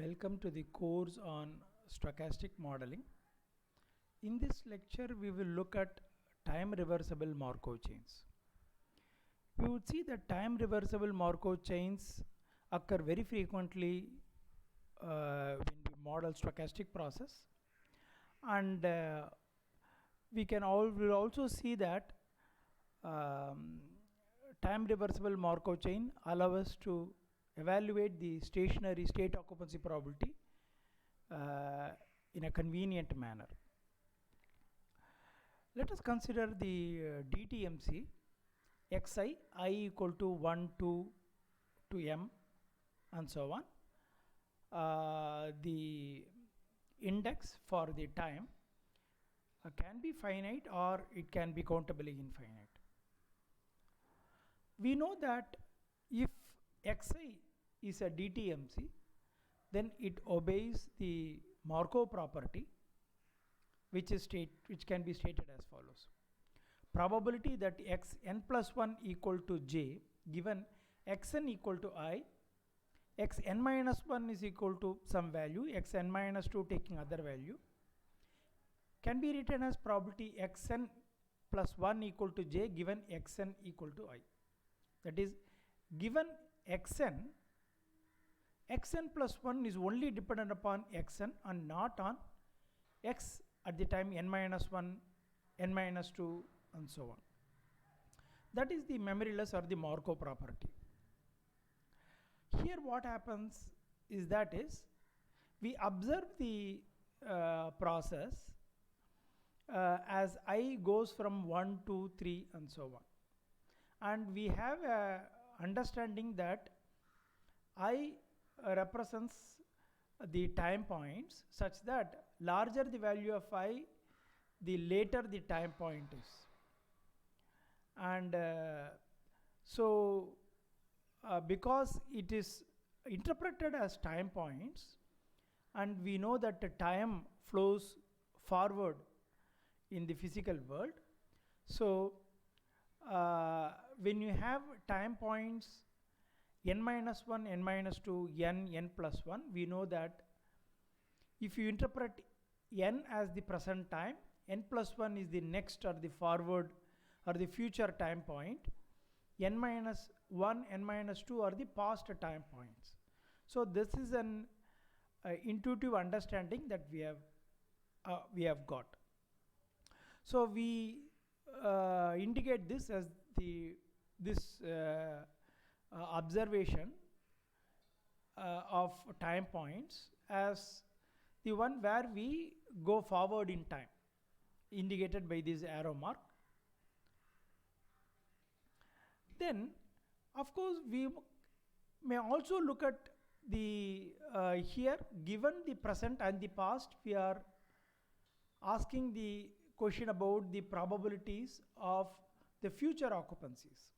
Welcome to the course on stochastic modeling. In this lecture, we will look at time reversible Markov chains. We would see that time reversible Markov chains occur very frequently when we model stochastic process, and we will also see that time reversible Markov chain allow us to evaluate the stationary state occupancy probability in a convenient manner. Let us consider the DTMC xi I equal to 1 to m and so on. The index for the time can be finite or it can be countably infinite. We know that if xi is a DTMC, then it obeys the Markov property, which can be stated as follows. Probability that xn plus 1 equal to j given xn equal to I, xn minus 1 is equal to some value, xn minus 2 taking other value, can be written as probability xn plus 1 equal to j given xn equal to I. That is, given xn plus 1 is only dependent upon xn and not on x at the time n minus 1, n minus 2 and so on. That is the memoryless or the Markov property. Here what happens is we observe the process as I goes from 1, 2, 3 and so on. And we have a understanding that I represents the time points such that larger the value of I, the later the time point is. And because it is interpreted as time points, and we know that the time flows forward in the physical world. So when you have time points n minus 1, n minus 2, n plus 1, we know that if you interpret n as the present time, n plus 1 is the next or the forward or the future time point, n minus 1, n minus 2 are the past time points. So this is an intuitive understanding that we have got. So we indicate this as this observation of time points as the one where we go forward in time, indicated by this arrow mark. Then, of course, we may also look at the here, given the present and the past, we are asking the question about the probabilities of the future occupancies.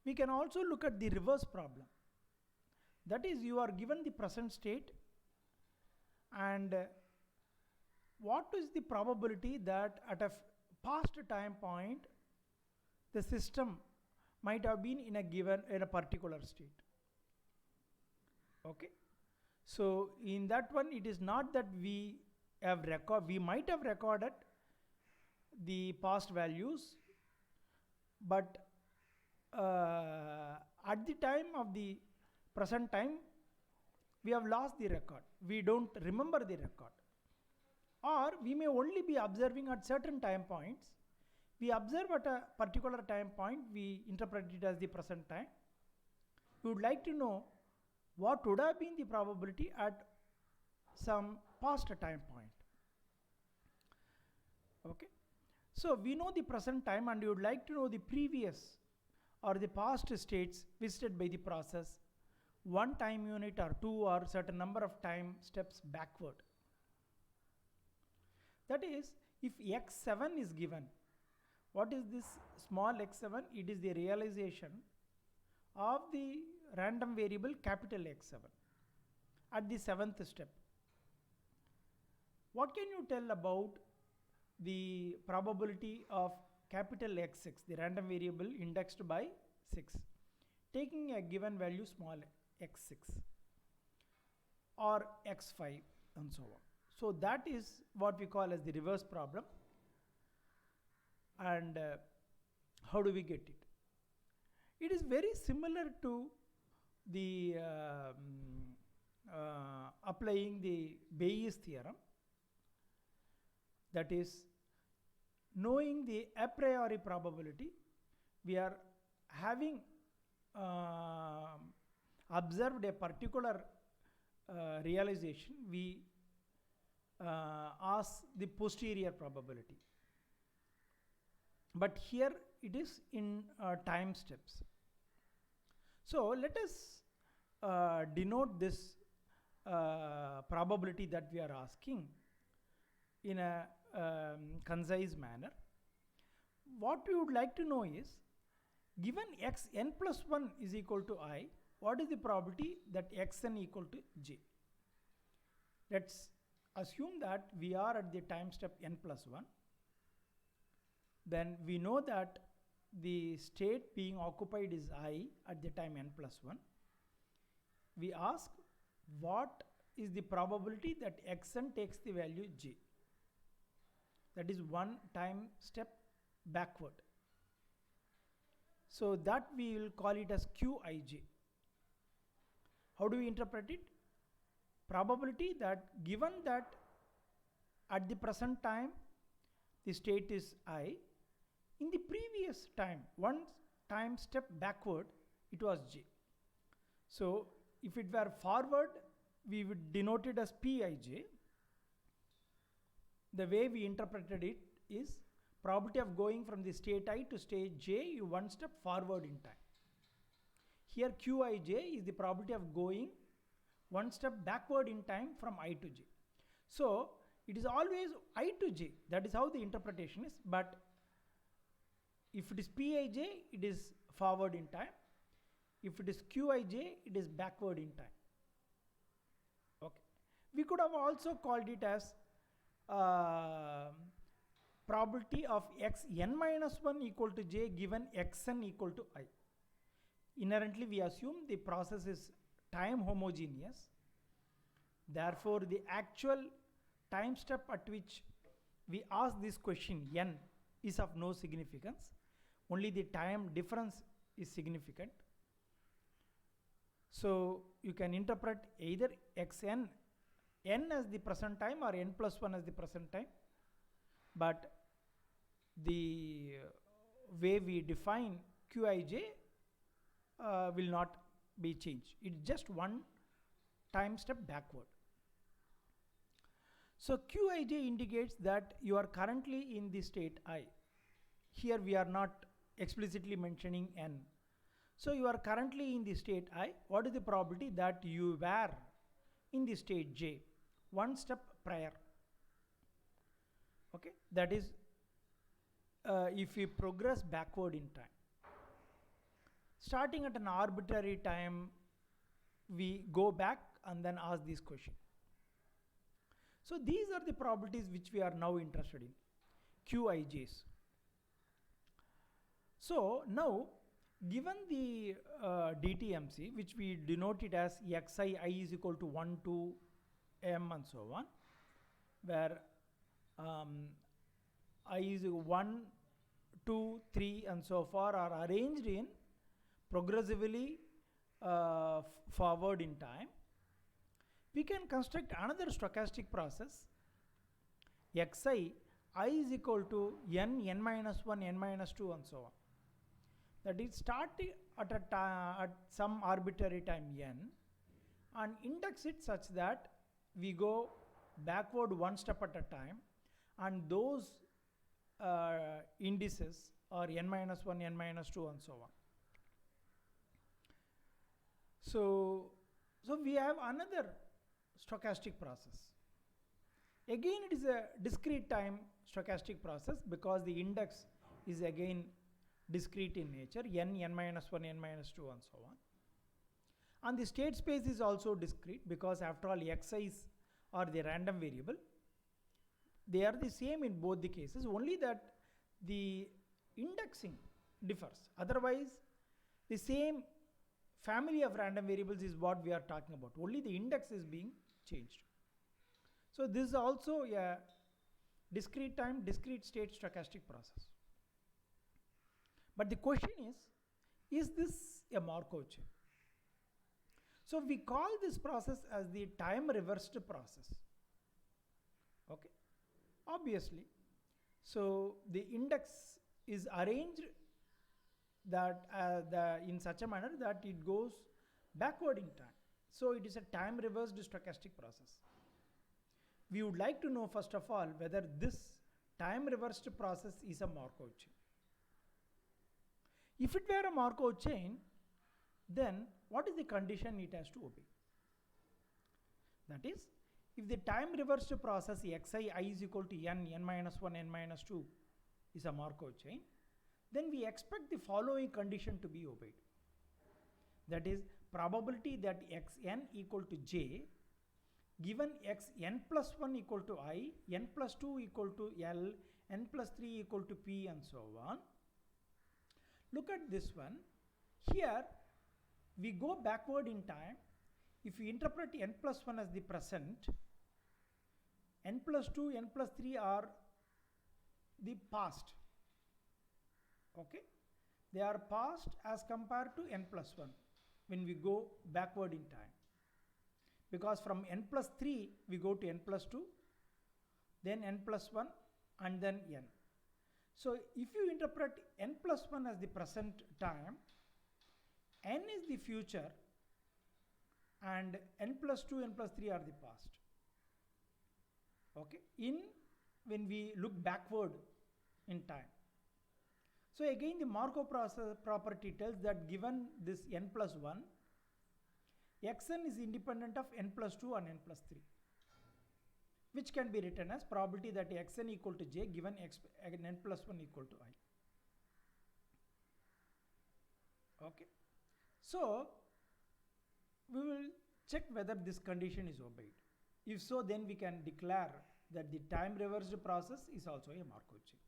We can also look at the reverse problem. That is, you are given the present state, and what is the probability that at a past time point the system might have been in a particular state. Okay, so in that one, it is not that we might have recorded the past values, but at the time of the present time, we have lost the record. We don't remember the record. Or we may only be observing at certain time points. We observe at a particular time point, we interpret it as the present time. We would like to know what would have been the probability at some past time point. Okay. So we know the present time, and we would like to know the previous or the past states visited by the process, one time unit or two or certain number of time steps backward. That is, if x7 is given, what is this small x7? It is the realization of the random variable capital X7 at the 7th step. What can you tell about the probability of capital X6, the random variable indexed by 6, taking a given value small x6? or x5 and so on. So that is what we call as the reverse problem. And how do we get it? It is very similar to the applying the Bayes theorem, that is knowing the a priori probability. We are having observed a particular realization, we ask the posterior probability, but here it is in time steps. So let us denote this probability that we are asking in a concise manner. What we would like to know is, given xn plus 1 is equal to I, what is the probability that xn equal to j? Let's assume that we are at the time step n plus 1. Then we know that the state being occupied is I at the time n plus 1. We ask what is the probability that xn takes the value j. That is one time step backward. So that we will call it as Qij. How do we interpret it? Probability that given that at the present time the state is I, in the previous time, one time step backward, it was j. So if it were forward, we would denote it as Pij. The way we interpreted it is probability of going from the state I to state j, you one step forward in time. Here Qij is the probability of going one step backward in time from I to j. So it is always I to j, that is how the interpretation is, but if it is Pij, it is forward in time. If it is Qij, it is backward in time. Okay. We could have also called it as probability of xn minus 1 equal to j given xn equal to I. Inherently we assume the process is time homogeneous. Therefore the actual time step at which we ask this question n is of no significance. Only the time difference is significant. So you can interpret either xn, n as the present time or n plus 1 as the present time, but the way we define Qij will not be changed. It's just one time step backward. So Qij indicates that you are currently in the state I. Here we are not explicitly mentioning n. So you are currently in the state I. What is the probability that you were in the state j one step prior? Okay, that is if we progress backward in time. Starting at an arbitrary time, we go back and then ask this question. So these are the probabilities which we are now interested in, Qijs. So now, given the DTMC, which we denote it as xi I is equal to 1 to m and so on, where I is 1, 2, 3 and so far are arranged in progressively forward in time, we can construct another stochastic process xi I is equal to n, n minus 1, n minus 2 and so on. That is starting at some arbitrary time n and index it such that we go backward one step at a time, and those indices are n minus 1, n minus 2 and so on. So we have another stochastic process. Again it is a discrete time stochastic process because the index is again discrete in nature, n, n minus 1, n minus 2 and so on. And the state space is also discrete because after all xi's are the random variable. They are the same in both the cases, only that the indexing differs. Otherwise the same family of random variables is what we are talking about. Only the index is being changed. So this is also a discrete time, discrete state stochastic process. But the question is this a Markov chain? So we call this process as the time reversed process. Okay, obviously. So the index is arranged that in such a manner that it goes backward in time. So it is a time reversed stochastic process. We would like to know first of all whether this time reversed process is a Markov chain. If it were a Markov chain, then what is the condition it has to obey? That is, if the time reversed process xi I is equal to n minus 1, n minus 2 is a Markov chain, then we expect the following condition to be obeyed. That is, probability that xn equal to j given xn plus 1 equal to I, n plus 2 equal to L, n plus 3 equal to P, and so on. Look at this one. Here we go backward in time. If we interpret n plus 1 as the present, n plus 2, n plus 3 are the past. Okay, they are past as compared to n plus 1 when we go backward in time, because from n plus 3 we go to n plus 2, then n plus 1, and then n. So if you interpret n plus 1 as the present time, n is the future, and n plus 2, n plus 3 are the past. Okay, when we look backward in time. So again the Markov process property tells that given this n plus 1, xn is independent of n plus 2 and n plus 3, which can be written as probability that xn equal to j given n plus 1 equal to I. Okay, so we will check whether this condition is obeyed. If so, then we can declare that the time reversed process is also a Markov chain.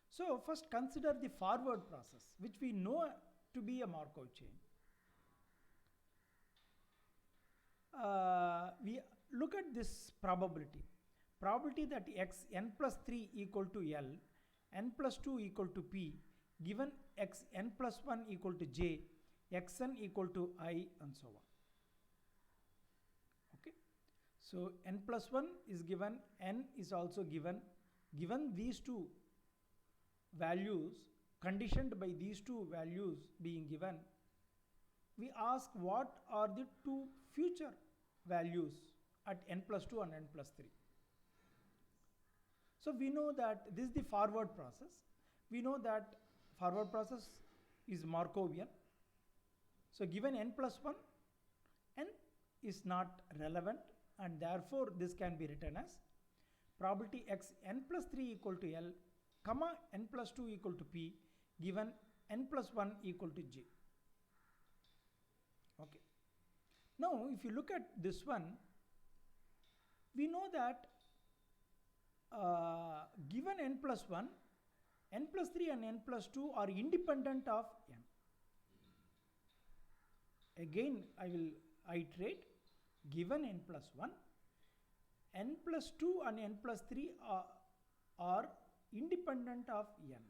So first consider the forward process, which we know to be a Markov chain. We look at this probability. Probability that xn plus 3 equal to L, n plus 2 equal to P, given xn plus 1 equal to J, xn equal to I, and so on. Okay, so n plus 1 is given, n is also given. Given these two values, conditioned by these two values being given, we ask what are the two future values at n plus 2 and n plus 3. So we know that this is the forward process. We know that forward process is Markovian. So given n plus 1, n is not relevant, and therefore this can be written as probability x n plus 3 equal to L, comma n plus 2 equal to P, given n plus 1 equal to J. Okay. Now if you look at this one, we know that given n plus 1, n plus 3 and n plus 2 are independent of n. Again I will iterate, given n plus 1, n plus 2 and n plus 3 are independent of n.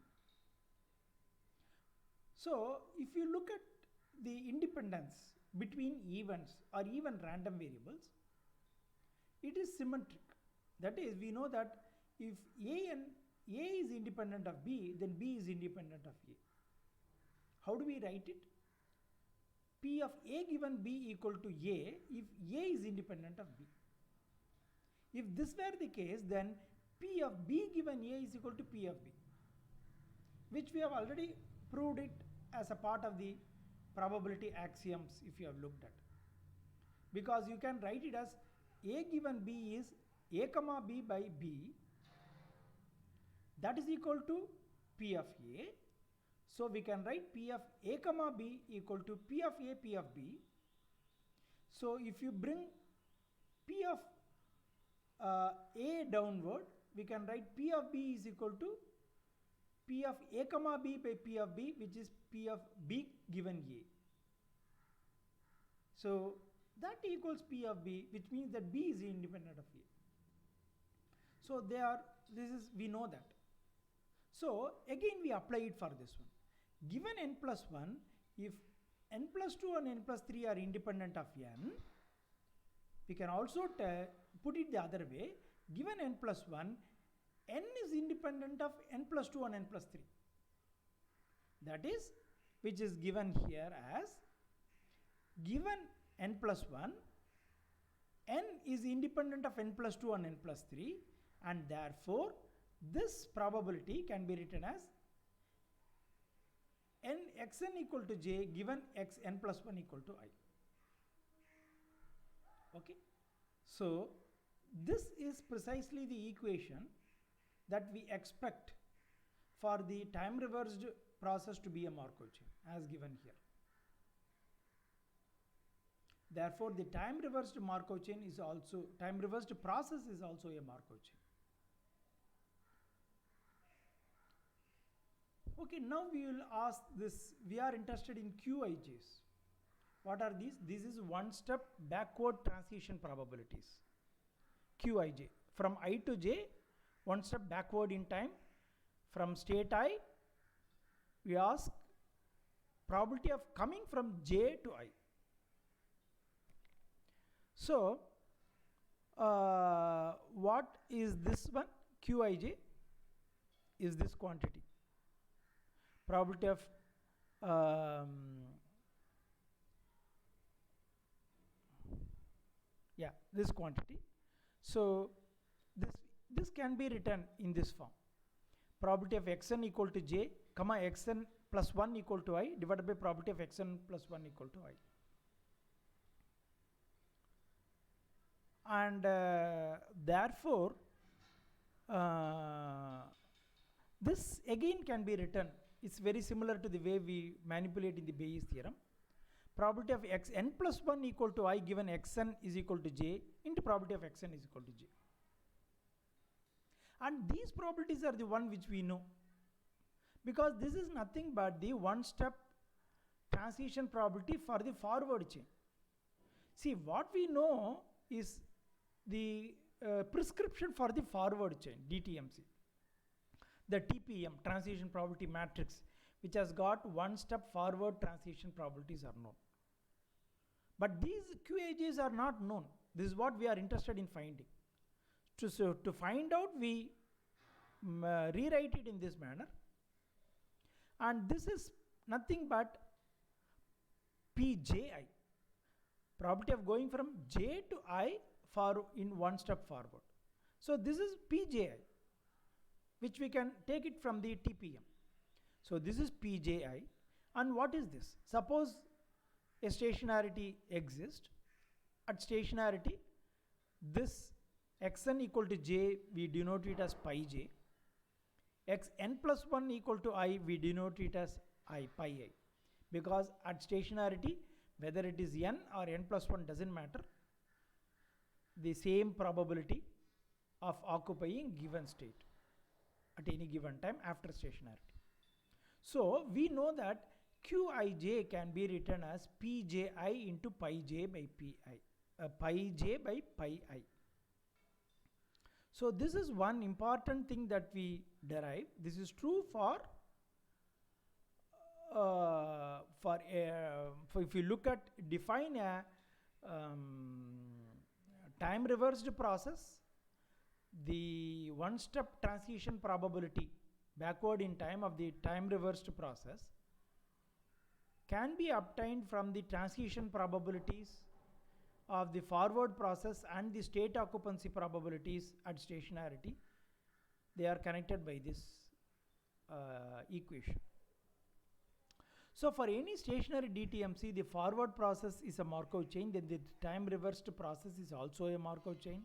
So if you look at the independence between events or even random variables, it is symmetric. That is, we know that if A is independent of B, then B is independent of A. How do we write it? P of A given B equal to A if A is independent of B. If this were the case, then P of B given A is equal to P of B, which we have already proved it as a part of the probability axioms if you have looked at. Because you can write it as A given B is A comma B by B, that is equal to P of A. So we can write P of A comma B equal to P of A, P of B. So if you bring P of A downward, we can write P of B is equal to P of A comma B by P of B, which is P of B given A. So that equals P of B, which means that B is independent of A. So we know that. So again we apply it for this one. Given n plus 1, if n plus 2 and n plus 3 are independent of n, we can also put it the other way. Given n plus 1, n is independent of n plus 2 and n plus 3. That is, which is given here as, given n plus 1, n is independent of n plus 2 and n plus 3, and therefore this probability can be written as n xn equal to j given x n plus 1 equal to I. Okay. So this is precisely the equation that we expect for the time reversed process to be a Markov chain as given here. Therefore the time reversed Markov chain is also, time reversed process is also a Markov chain. Okay, now we will ask this, we are interested in QIJs. What are these? This is one step backward transition probabilities. QIJ. From I to J, one step backward in time. From state I, we ask probability of coming from J to I. So, what is this one? Qij is this quantity. Probability of this quantity. So this can be written in this form. Probability of xn equal to j, comma xn plus 1 equal to I divided by probability of xn plus 1 equal to I. And therefore this again can be written, it's very similar to the way we manipulate in the Bayes theorem. Probability of xn plus 1 equal to I given xn is equal to j into probability of xn is equal to j. And these probabilities are the one which we know, because this is nothing but the one step transition probability for the forward chain. See, what we know is the prescription for the forward chain, DTMC. The TPM, transition probability matrix, which has got one step forward transition probabilities are known. But these QAJs are not known. This is what we are interested in finding. To find out, we rewrite it in this manner. And this is nothing but PJI. Probability of going from J to I for in one step forward. So this is PJI, which we can take it from the TPM. So this is PJI. And what is this? Suppose a stationarity exists. At stationarity, this xn equal to j, we denote it as pi j. Xn plus 1 equal to I, we denote it as I, pi I. Because at stationarity, whether it is n or n plus 1 doesn't matter. The same probability of occupying given state at any given time after stationarity. So we know that Qij can be written as Pji into pi j by pi, pi j by pi I. So this is one important thing that we derive. This is true for if you look at define a time reversed process, the one step transition probability backward in time of the time reversed process can be obtained from the transition probabilities of the forward process and the state occupancy probabilities at stationarity. They are connected by this equation. So for any stationary DTMC, the forward process is a Markov chain, then the time reversed process is also a Markov chain.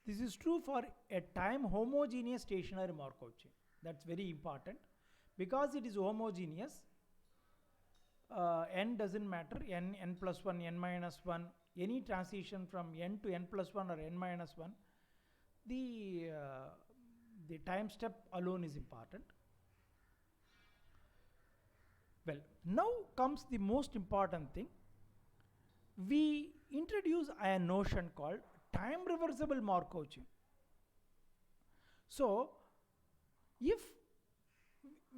This is true for a time homogeneous stationary Markov chain. That's very important. Because it is homogeneous, n doesn't matter, n plus 1, n minus 1, any transition from n to n plus 1 or n minus 1, the time step alone is important. Well, now comes the most important thing. we introduce a notion called time reversible Markov chain. So if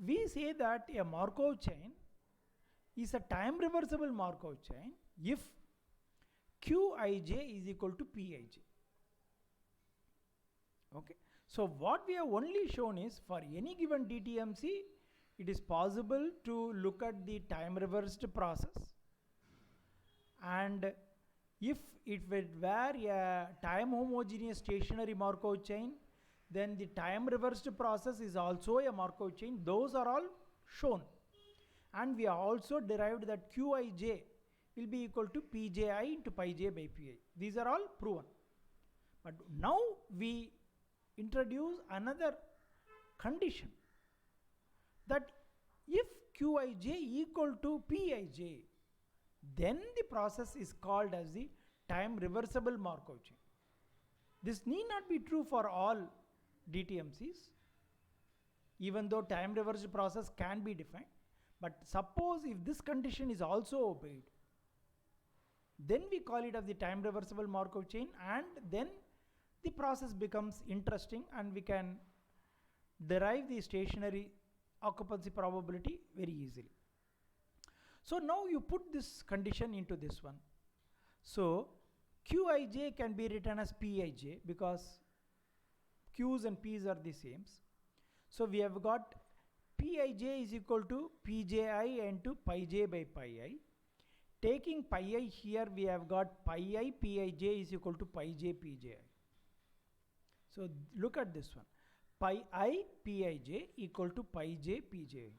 we say that a Markov chain is a time reversible Markov chain if Qij is equal to Pij. Okay. So what we have only shown is for any given DTMC, it is possible to look at the time reversed process, and if it were a time homogeneous stationary Markov chain, then the time reversed process is also a Markov chain. Those are all shown, and we have also derived that Qij will be equal to Pji into pi j by Pi. These are all proven. But now we introduce another condition, that if Qij equal to Pij, then the process is called as the time reversible Markov chain. This need not be true for all DTMCs, even though time reversed process can be defined. But suppose if this condition is also obeyed, then we call it as the time reversible Markov chain, and then the process becomes interesting and we can derive the stationary occupancy probability very easily. So now you put this condition into this one. So Qij can be written as Pij because Q's and P's are the same. So we have got Pij is equal to Pji into pi j by pi I. Taking pi I here, we have got pi I Pij is equal to pi j Pji. So look at this one. Pi I Pij equal to pi j Pji.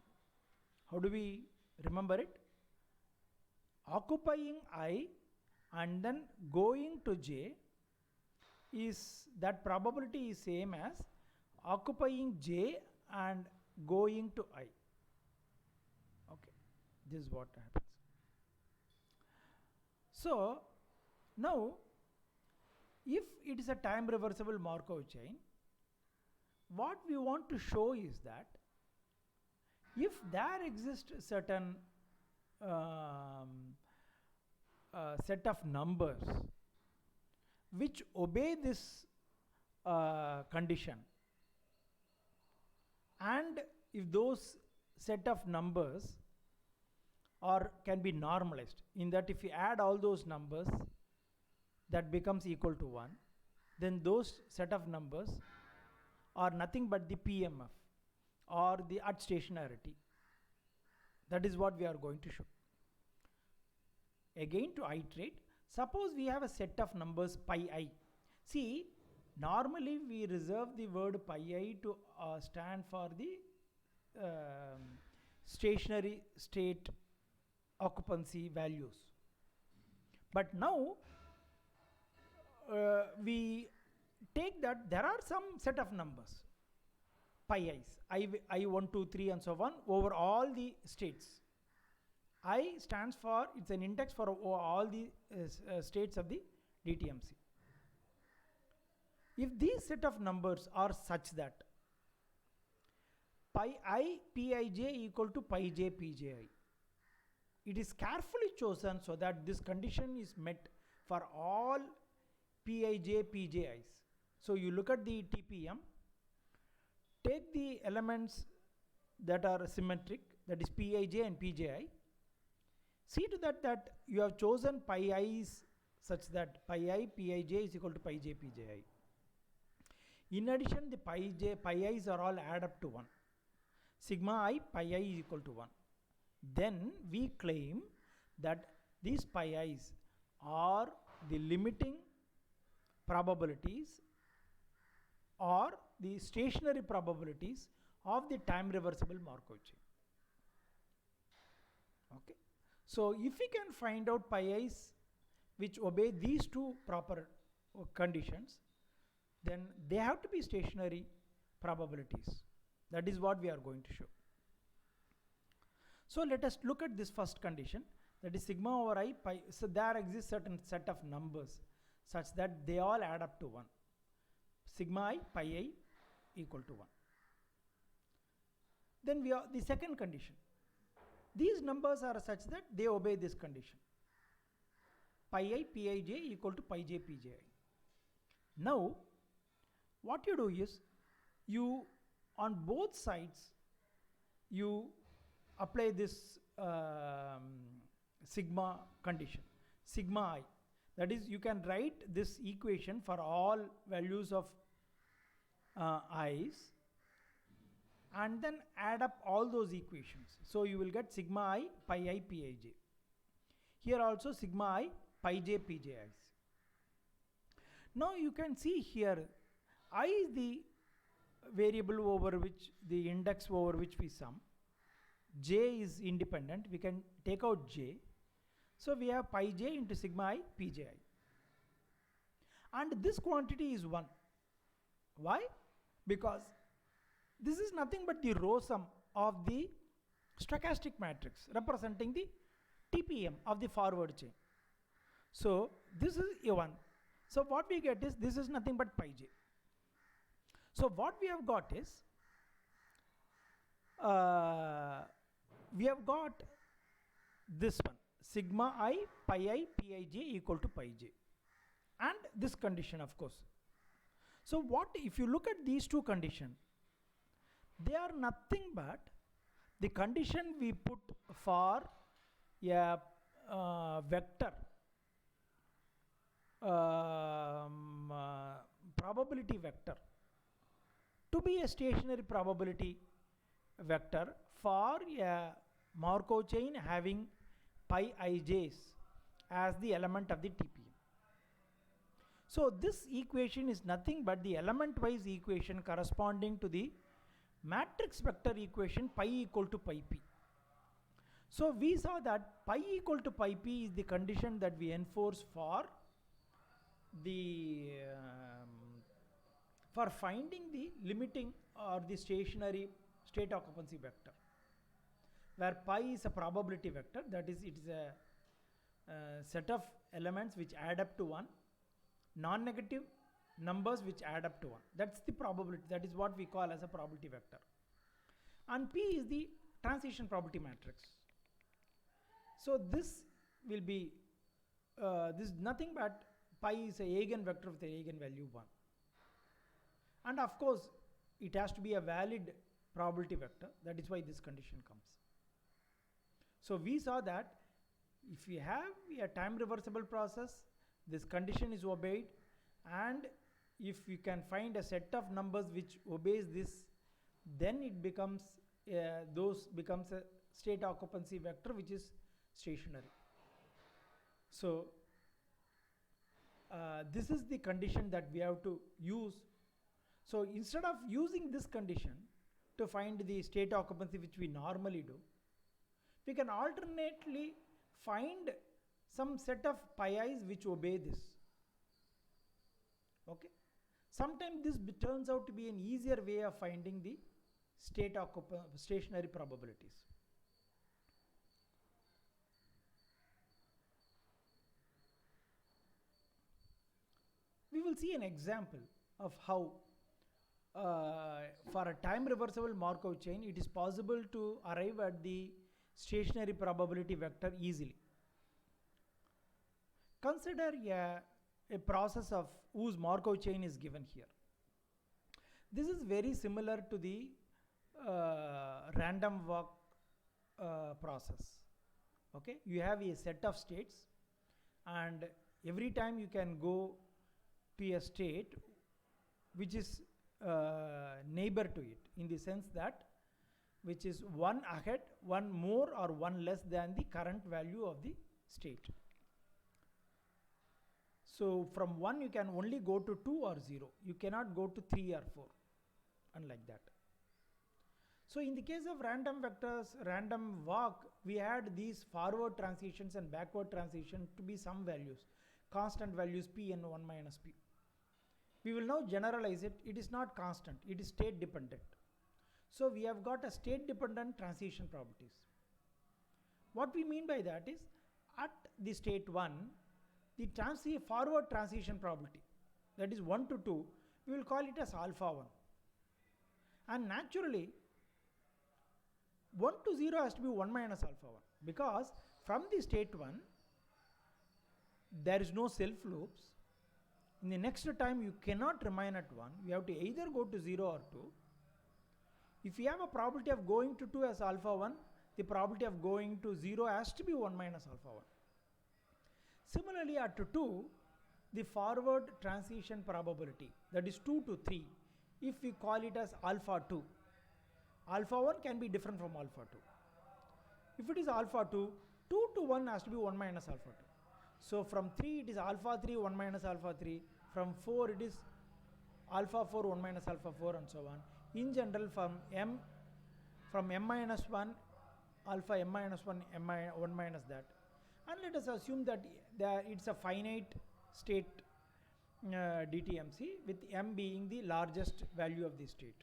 How do we remember it? Occupying I and then going to j, is that probability is same as occupying j and going to I. Okay, this is what happens. So now if it is a time reversible Markov chain, what we want to show is that if there exists certain set of numbers which obey this condition, and if those set of numbers can be normalized, in that if you add all those numbers that becomes equal to 1, then those set of numbers are nothing but the PMF or the at stationarity. That is what we are going to show. Again, to iterate, suppose we have a set of numbers pi I. See, normally we reserve the word pi I to stand for the stationary state occupancy values. But now we take that there are some set of numbers, pi i's, I1, 2, 3 and so on, over all the states. I stands for, it's an index for all the states of the DTMC. If these set of numbers are such that pi I Pij equal to pi j Pji, it is carefully chosen so that this condition is met for all Pij Pji's. So you look at the TPM, take the elements that are symmetric, that is Pij and Pji. See to that you have chosen pi i's such that pi I Pij is equal to pi j Pji. In addition, the pi i's are all add up to 1. Sigma I pi I is equal to 1. Then we claim that these pi i's are the limiting probabilities or the stationary probabilities of the time reversible Markov chain. Okay. So if we can find out pi i's which obey these two proper conditions, then they have to be stationary probabilities. That is what we are going to show. So let us look at this first condition, that is sigma over I pi. So there exists certain set of numbers such that they all add up to 1. Sigma I pi I equal to 1. Then we have the second condition. These numbers are such that they obey this condition. pi I Pij equal to pi j Pji. Now what you do is, you on both sides you apply this sigma condition, sigma I. That is, you can write this equation for all values of i's and then add up all those equations. So you will get sigma I pi I Pij. Here also sigma I pi j Pji. Now you can see here I is the variable over which the index over which we sum. J is independent, we can take out j. So we have pi j into sigma I Pji. And this quantity is 1. Why? Because this is nothing but the row sum of the stochastic matrix representing the TPM of the forward chain. So this is a 1. So what we get is, this is nothing but pi j. So what we have got is, we have got this one, sigma I pi I Pij equal to pi j, and this condition of course. So what if you look at these two conditions, they are nothing but the condition we put for a vector probability vector to be a stationary probability vector for a Markov chain having pi ij's as the element of the TPM. So this equation is nothing but the element wise equation corresponding to the matrix vector equation pi equal to pi p. So we saw that pi equal to pi p is the condition that we enforce for the for finding the limiting or the stationary state occupancy vector, where pi is a probability vector, that is, it is a set of elements which add up to 1, non-negative numbers which add up to 1. That's the probability, that is what we call as a probability vector. And p is the transition probability matrix. So this will be this is nothing but pi is a eigenvector with the eigenvalue 1. And of course it has to be a valid probability vector, that is why this condition comes. So we saw that if we have a time reversible process, this condition is obeyed, and if you can find a set of numbers which obeys this, then it becomes becomes a state occupancy vector which is stationary. So this is the condition that we have to use. So instead of using this condition to find the state occupancy which we normally do, we can alternately find some set of pi i's which obey this. Okay, sometimes this turns out to be an easier way of finding the stationary probabilities. We will see an example of how for a time reversible Markov chain it is possible to arrive at the stationary probability vector easily. Consider a process of whose Markov chain is given here. This is very similar to the random walk process. Okay, you have a set of states, and every time you can go to a state which is neighbor to it, in the sense that which is one ahead, one more or one less than the current value of the state. So from 1 you can only go to 2 or 0, you cannot go to 3 or 4, unlike that. So in the case of random vectors, random walk, we had these forward transitions and backward transition to be some values, constant values p and 1 minus p. We will now generalize it. It is not constant, it is state dependent. So we have got a state dependent transition properties. What we mean by that is, at the state 1, the forward transition probability, that is 1 to 2, we will call it as alpha 1. And naturally 1 to 0 has to be 1 minus alpha 1, because from the state 1 there is no self loops, in the next time you cannot remain at 1. You have to either go to 0 or 2. If you have a probability of going to 2 as alpha 1, the probability of going to 0 has to be 1 minus alpha 1. Similarly, at 2, the forward transition probability, that is 2 to 3, if we call it as alpha 2, alpha 1 can be different from alpha 2. If it is alpha 2, 2 to 1 has to be 1 minus alpha 2. So from 3 it is alpha 3, 1 minus alpha 3. From 4 it is alpha 4, 1 minus alpha 4, and so on. In general, from m minus 1, alpha m minus 1, 1 minus that. And let us assume that it's a finite state DTMC, with m being the largest value of the state,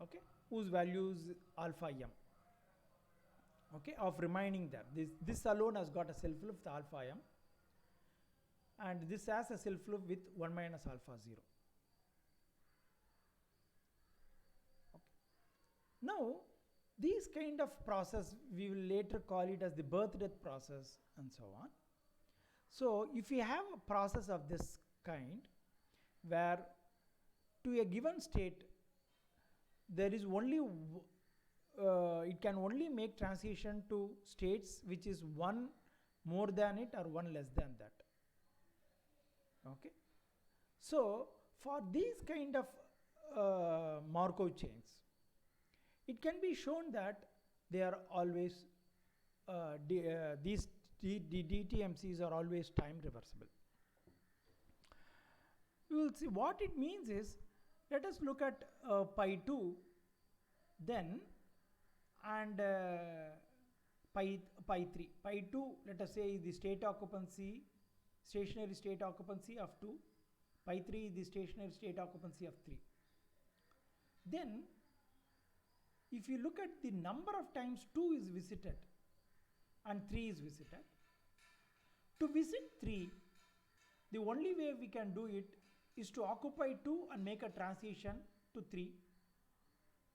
okay, whose value is alpha m, okay, of remaining there. This alone has got a self loop with alpha m, and this has a self loop with 1 minus alpha 0. Okay. Now, these kind of process, we will later call it as the birth-death process and so on. So, if we have a process of this kind, where to a given state there is only it can only make transition to states which is 1 more than it or 1 less than that. Okay. So, for these kind of Markov chains, it can be shown that they are always these DTMCs are always time reversible. We will see what it means is, let us look at pi 2 then, and pi 3. Pi 2, let us say, is the stationary state occupancy of 2. Pi 3 is the stationary state occupancy of 3. Then, if you look at the number of times 2 is visited and 3 is visited, to visit 3, the only way we can do it is to occupy 2 and make a transition to 3.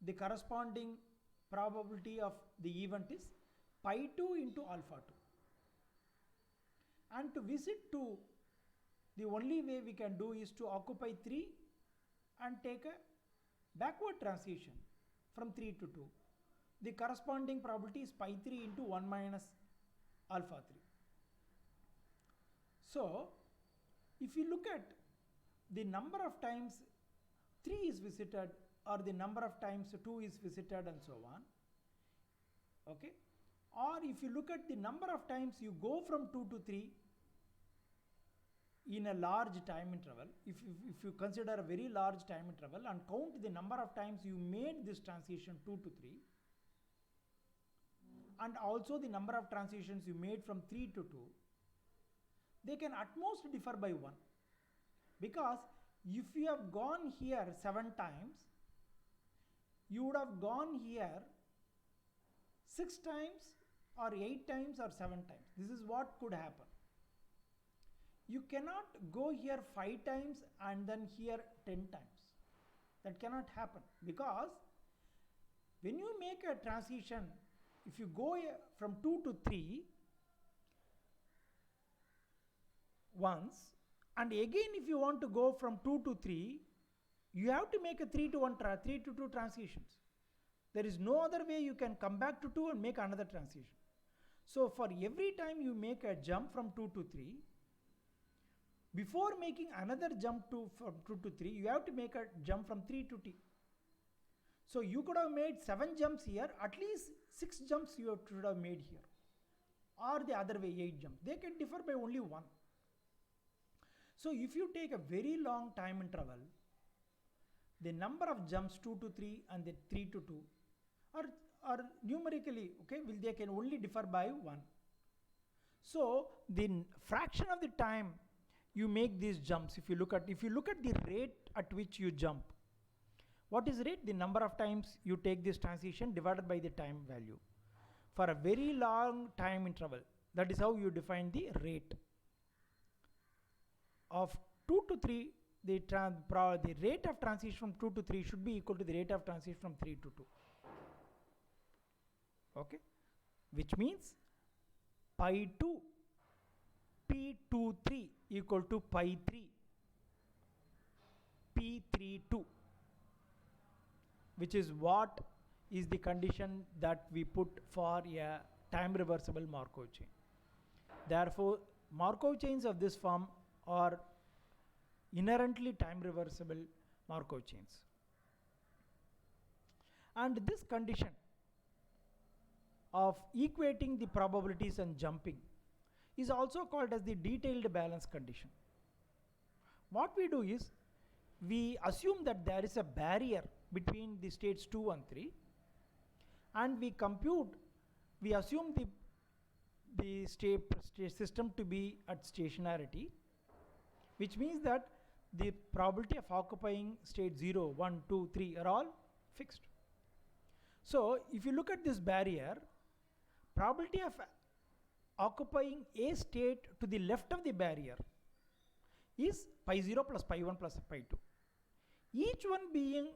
The corresponding probability of the event is pi 2 into alpha 2. And to visit 2, the only way we can do is to occupy 3 and take a backward transition from 3 to 2. The corresponding probability is pi 3 into 1 minus alpha 3. So, if you look at the number of times 3 is visited or the number of times 2 is visited and so on, okay, or if you look at the number of times you go from 2 to 3 in a large time interval, if you consider a very large time interval and count the number of times you made this transition 2 to 3, and also the number of transitions you made from 3 to 2, they can at most differ by 1. Because if you have gone here 7 times, you would have gone here 6 times or 8 times or 7 times. This is what could happen. You cannot go here 5 times and then here 10 times. That cannot happen, because when you make a transition, if you go from 2 to 3 once, and again if you want to go from 2 to 3, you have to make a 3 to 2 transitions. There is no other way you can come back to 2 and make another transition. So for every time you make a jump from 2 to 3, before making another jump from 2 to 3, you have to make a jump from 3 to t. So you could have made 7 jumps here, at least 6 jumps you should have made here. Or the other way, 8 jumps. They can differ by only 1. So if you take a very long time interval, the number of jumps 2 to 3 and the 3 to 2 are numerically, okay, they can only differ by 1. So the fraction of the time you make these jumps, if you look at the rate at which you jump, what is rate? The number of times you take this transition divided by the time value for a very long time interval. That is how you define the rate. Of 2 to 3, the rate of transition from 2 to 3 should be equal to the rate of transition from 3 to 2. Okay, which means pi 2 P23 equal to pi 3 P32, which is what is the condition that we put for a time reversible Markov chain. Therefore, Markov chains of this form are inherently time reversible Markov chains. And this condition of equating the probabilities and jumping is also called as the detailed balance condition. What we do is we assume that there is a barrier between the states 2 and 3, and we assume the state system to be at stationarity, which means that the probability of occupying state 0, 1, 2, 3 are all fixed. So if you look at this barrier, probability of occupying a state to the left of the barrier is pi 0 plus pi 1 plus pi 2. Each one being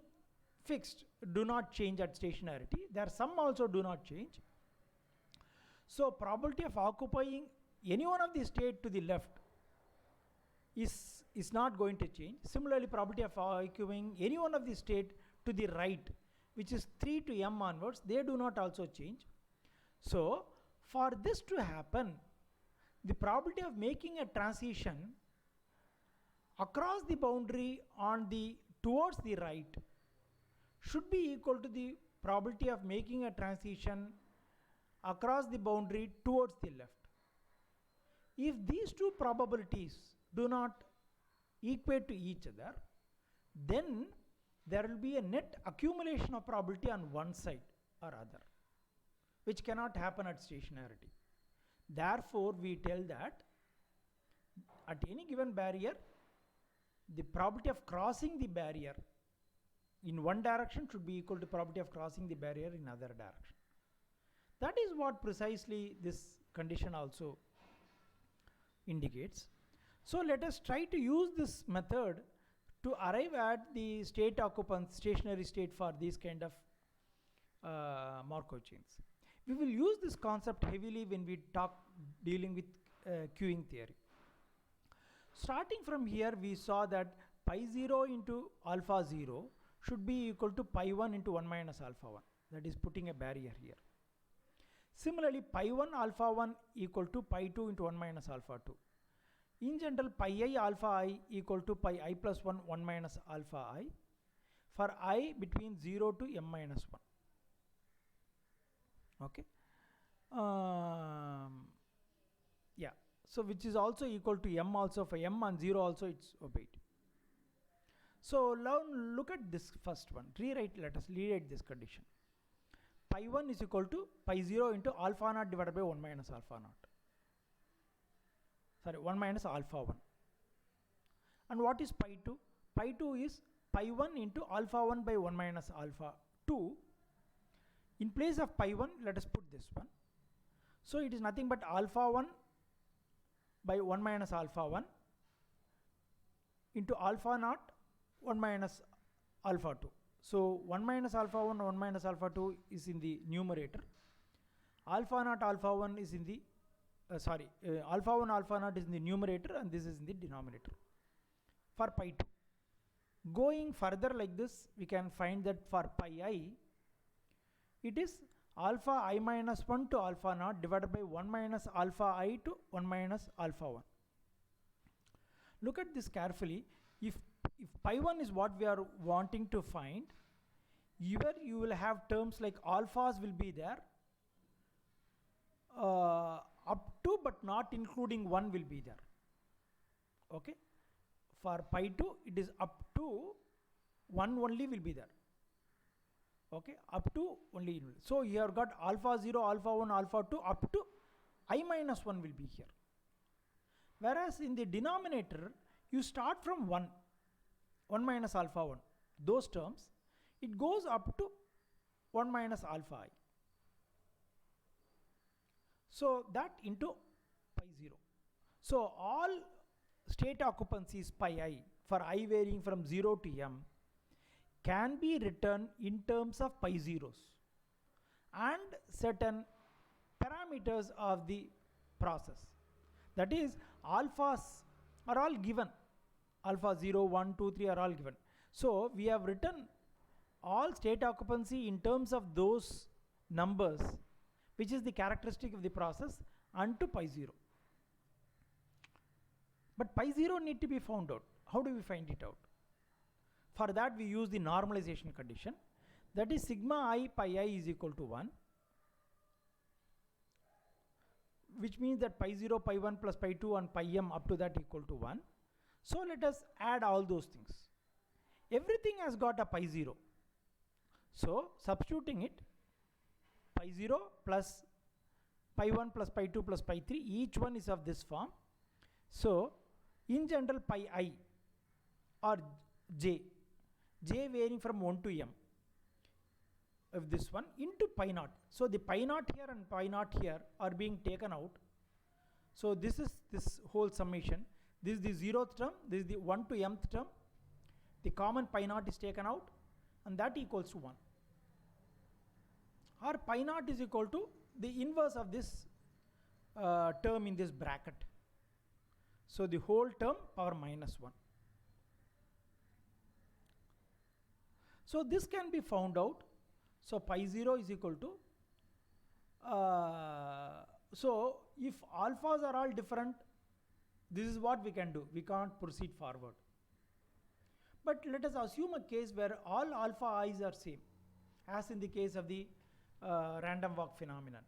fixed do not change at stationarity. There are some also do not change. So probability of occupying any one of the state to the left is not going to change. Similarly, probability of occupying any one of the state to the right, which is 3 to m onwards, they do not also change. So for this to happen, the probability of making a transition across the boundary on the towards the right should be equal to the probability of making a transition across the boundary towards the left. If these two probabilities do not equate to each other, then there will be a net accumulation of probability on one side or other, which cannot happen at stationarity. Therefore, we tell that at any given barrier, the probability of crossing the barrier in one direction should be equal to probability of crossing the barrier in other direction. That is what precisely this condition also indicates. So let us try to use this method to arrive at the state occupants, stationary state for these kind of Markov chains. We will use this concept heavily when we talk dealing with queuing theory. Starting from here, we saw that pi 0 into alpha 0 should be equal to pi 1 into 1 minus alpha 1. That is putting a barrier here. Similarly, pi 1 alpha 1 equal to pi 2 into 1 minus alpha 2. In general, pi I alpha I equal to pi I plus 1 1 minus alpha I for I between 0 to m minus 1. Okay. Yeah. So which is also equal to m also. For m and 0 also it's obeyed. So now look at this first one. Let us rewrite this condition. Pi 1 is equal to pi 0 into alpha naught divided by 1 minus alpha naught. Sorry, 1 minus alpha 1. And what is pi 2? Pi 2 is pi 1 into alpha 1 by 1 minus alpha 2. In place of pi 1, let us put this one. So it is nothing but alpha 1 by 1 minus alpha 1 into alpha naught 1 minus alpha 2. So 1 minus alpha 1, 1 minus alpha 2 is in the numerator. Alpha naught alpha 1 is in the, alpha 1 alpha naught is in the numerator, and this is in the denominator for pi 2. Going further like this, we can find that for pi I, it is alpha I minus 1 to alpha naught divided by 1 minus alpha I to 1 minus alpha 1. Look at this carefully. If pi 1 is what we are wanting to find, here you will have terms like alphas will be there, up to but not including 1 will be there. Okay. For pi 2, it is up to 1 only will be there. Okay, up to only. So you have got alpha 0, alpha 1, alpha 2, up to I minus 1 will be here. Whereas in the denominator, you start from 1 minus alpha 1. Those terms, it goes up to 1 minus alpha I. So that into pi 0. So all state occupancies pi I for I varying from 0 to m can be written in terms of pi zeros and certain parameters of the process. That is, alphas are all given. Alpha 0, 1, 2, 3 are all given. So we have written all state occupancy in terms of those numbers, which is the characteristic of the process, unto pi 0. But pi 0 need to be found out. How do we find it out? For that we use the normalization condition, that is sigma I pi I is equal to 1, which means that pi 0, pi 1 plus pi 2 and pi m up to that equal to 1. So let us add all those things. Everything has got a pi 0. So substituting it, pi 0 plus pi 1 plus pi 2 plus pi 3, each one is of this form. So in general pi I or j varying from 1 to m of this one into pi naught. So the pi naught here and pi naught here are being taken out. So this is this whole summation. This is the 0th term, this is the 1 to mth term. The common pi naught is taken out and that equals to 1. Or pi naught is equal to the inverse of this term in this bracket. So the whole term power minus 1. So this can be found out. So pi 0 is equal to, so if alphas are all different, this is what we can do. We can't proceed forward. But let us assume a case where all alpha i's are same, as in the case of the random walk phenomenon.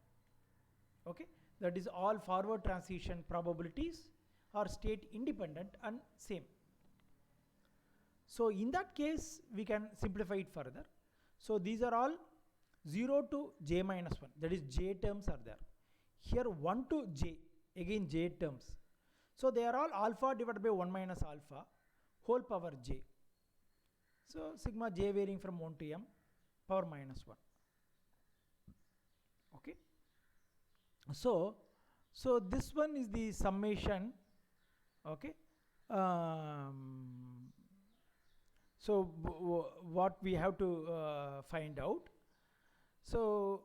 Okay, that is all forward transition probabilities are state independent and same. So in that case we can simplify it further. So these are all 0 to j minus 1, that is j terms are there. Here 1 to j, again j terms. So they are all alpha divided by 1 minus alpha whole power j. So sigma j varying from 1 to m power minus 1. Okay. So this one is the summation. Okay. So what we have to find out. So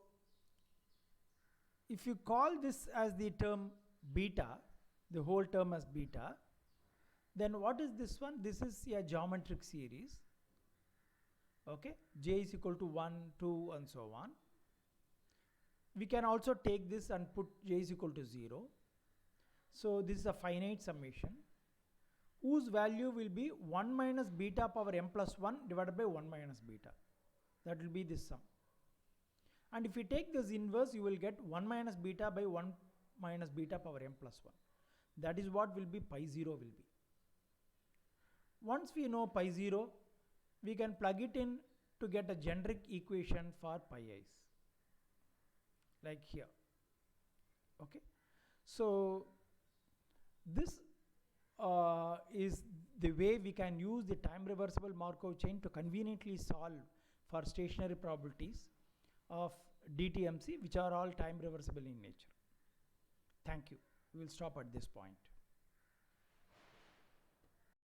if you call this as the term beta, the whole term as beta, then what is this one? This is a geometric series. Okay, j is equal to 1, 2 and so on. We can also take this and put j is equal to 0. So this is a finite summation whose value will be 1 minus beta power m plus 1 divided by 1 minus beta. That will be this sum. And if you take this inverse, you will get 1 minus beta by 1 minus beta power m plus 1. That is what will be pi 0 will be. Once we know pi 0, we can plug it in to get a generic equation for pi i's, like here. Okay. So this is the way we can use the time reversible Markov chain to conveniently solve for stationary probabilities of DTMC, which are all time reversible in nature. Thank you. We will stop at this point.